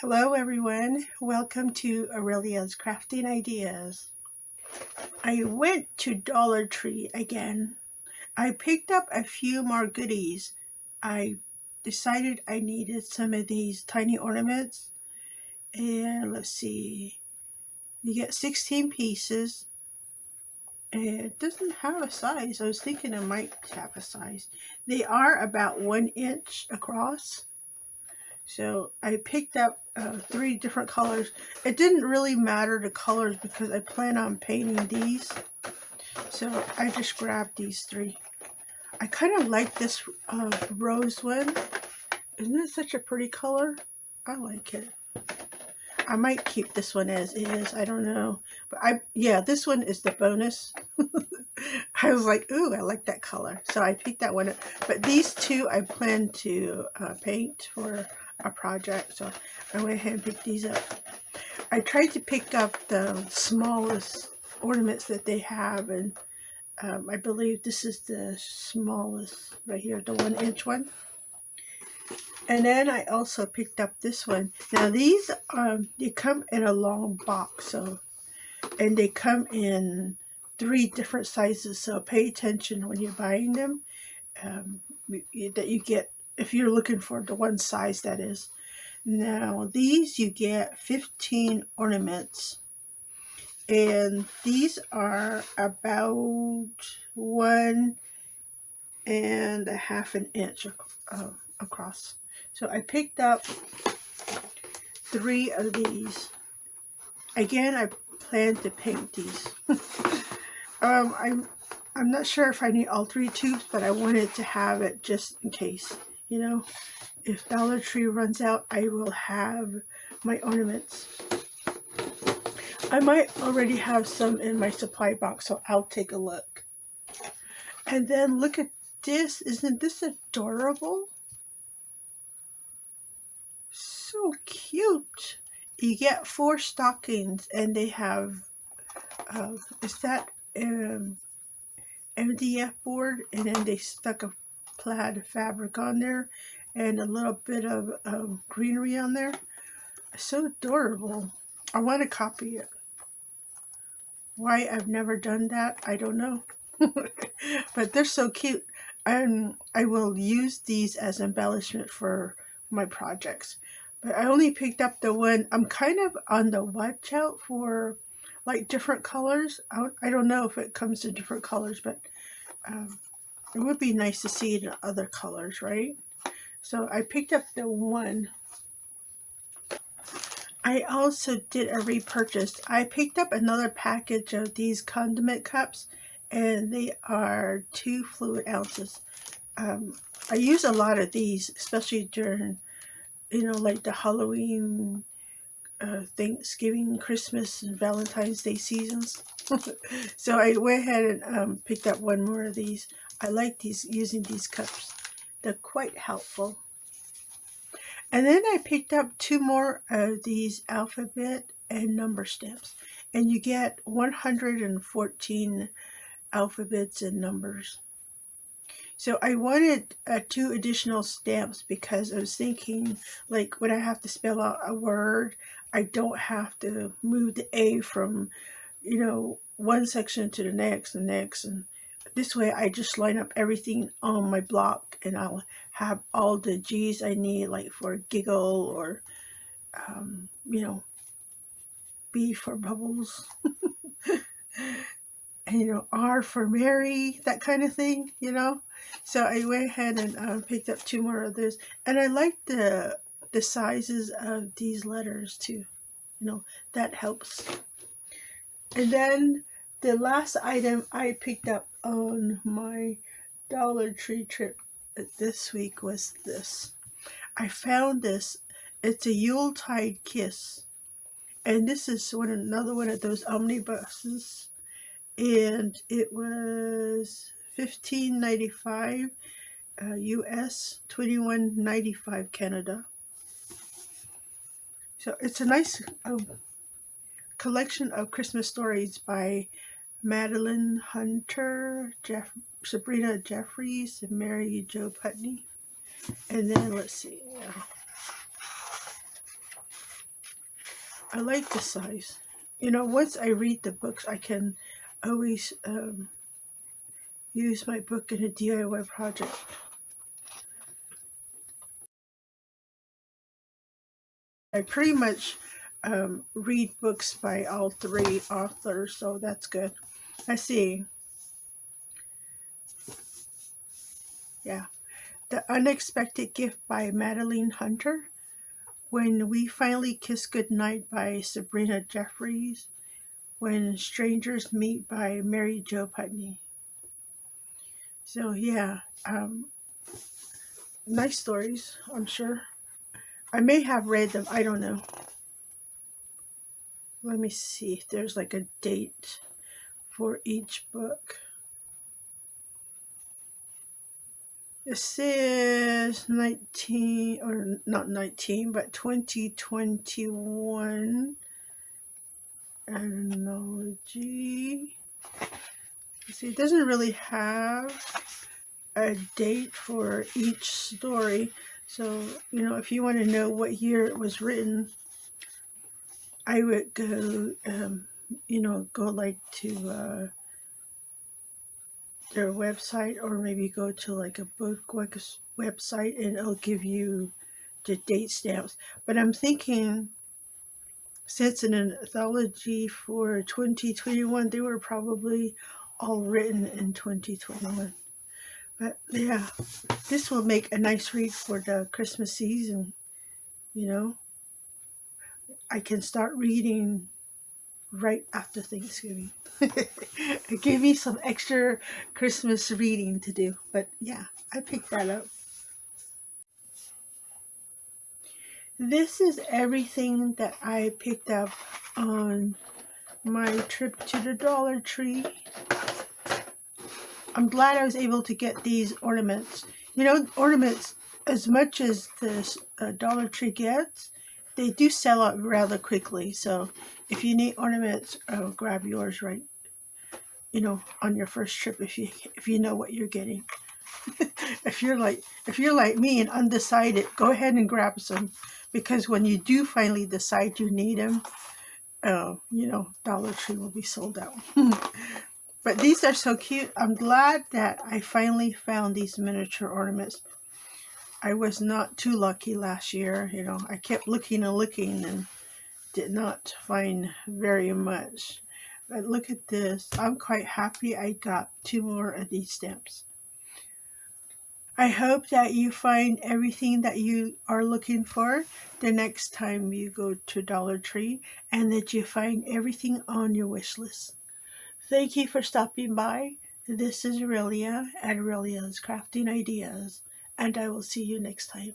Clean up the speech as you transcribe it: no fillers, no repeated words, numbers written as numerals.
Hello everyone, welcome to Aurelia's Crafting Ideas. I went to Dollar Tree again. I picked up a few more goodies. I decided I needed some of these tiny ornaments. And let's see, you get 16 pieces. It doesn't have a size. I was thinking it might have a size. They are about 1 inch across. So I picked up 3 different colors. It didn't really matter the colors because I plan on painting these. So I just grabbed these 3. I kind of like this rose one. Isn't it such a pretty color? I like it. I might keep this one as is. I don't know. But this one is the bonus. I was like, ooh, I like that color. So I picked that one up. But these 2 I plan to paint for a project. So I went ahead and picked these up. I tried to pick up the smallest ornaments that they have. And I believe this is the smallest right here, the 1-inch one. And then I also picked up this one. Now these they come in a long box, and they come in 3 different sizes. So pay attention when you're buying them, that you get, if you're looking for the one size that is. Now these you get 15 ornaments, and these are about 1.5 inch across. So I picked up 3 of these. Again, I plan to paint these. I'm not sure if I need all 3 tubes, but I wanted to have it just in case. You know, if Dollar Tree runs out, I will have my ornaments. I might already have some in my supply box, so I'll take a look. And then look at this. Isn't this adorable? So cute. You get 4 stockings, and they have is that MDF board, and then they stuck a plaid fabric on there and a little bit of greenery on there. So adorable. I want to copy it. Why I've never done that, I don't know. But they're so cute, and I will use these as embellishment for my projects. But I only picked up the one. I'm kind of on the watch out for like different colors. I don't know if it comes in different colors, but it would be nice to see it in other colors, right? So I picked up the one. I also did a repurchase. I picked up another package of these condiment cups, and they are 2 fluid ounces. I use a lot of these, especially during, like the Halloween, Thanksgiving, Christmas, and Valentine's Day seasons. So I went ahead and picked up 1 more of these. I like using these cups. They're quite helpful. And then I picked up 2 more of these alphabet and number stamps. And you get 114 alphabets and numbers. So I wanted 2 additional stamps because I was thinking, like, when I have to spell out a word, I don't have to move the A from, one section to the next and next. And this way I just line up everything on my block, and I'll have all the G's I need, like for giggle or, B for bubbles. And, R for Mary, that kind of thing, So I went ahead and picked up 2 more of those. And I like the sizes of these letters too. That helps. And then the last item I picked up on my Dollar Tree trip this week was this. I found this. It's a Yuletide kiss. And this is another one of those omnibuses. And it was $15.95 US, $21.95 Canada. So it's a nice collection of Christmas stories by Madeline Hunter, Sabrina Jeffries, and Mary Jo Putney. And then let's see. I like the size. You know, once I read the books, I can always use my book in a DIY project. I pretty much read books by all three authors, so that's good. I see. Yeah. The Unexpected Gift by Madeline Hunter. When We Finally Kiss Goodnight by Sabrina Jeffries. When Strangers Meet by Mary Jo Putney. So yeah, nice stories, I'm sure. I may have read them, I don't know. Let me see if there's like a date for each book. This is 19, or not 19, but 2021 anthology. See, it doesn't really have a date for each story. So, you know, if you want to know what year it was written, I would go, go like to their website, or maybe go to like a book website, and it'll give you the date stamps. But I'm thinking, since an anthology for 2021, they were probably all written in 2021. But yeah, this will make a nice read for the Christmas season. You know, I can start reading right after Thanksgiving. It gave me some extra Christmas reading to do. But yeah, I picked that up. This is everything that I picked up on my trip to the Dollar Tree. I'm glad I was able to get these ornaments. You know, ornaments, as much as this Dollar Tree gets, they do sell out rather quickly. So if you need ornaments, grab yours right, on your first trip, if you know what you're getting. If you're like me and undecided, go ahead and grab some, because when you do finally decide you need them, Dollar Tree will be sold out. But these are so cute. I'm glad that I finally found these miniature ornaments. I was not too lucky last year. I kept looking and looking and did not find very much. But look at this. I'm quite happy I got 2 more of these stamps. I hope that you find everything that you are looking for the next time you go to Dollar Tree, and that you find everything on your wish list. Thank you for stopping by. This is Aurelia at Aurelia's Crafting Ideas, and I will see you next time.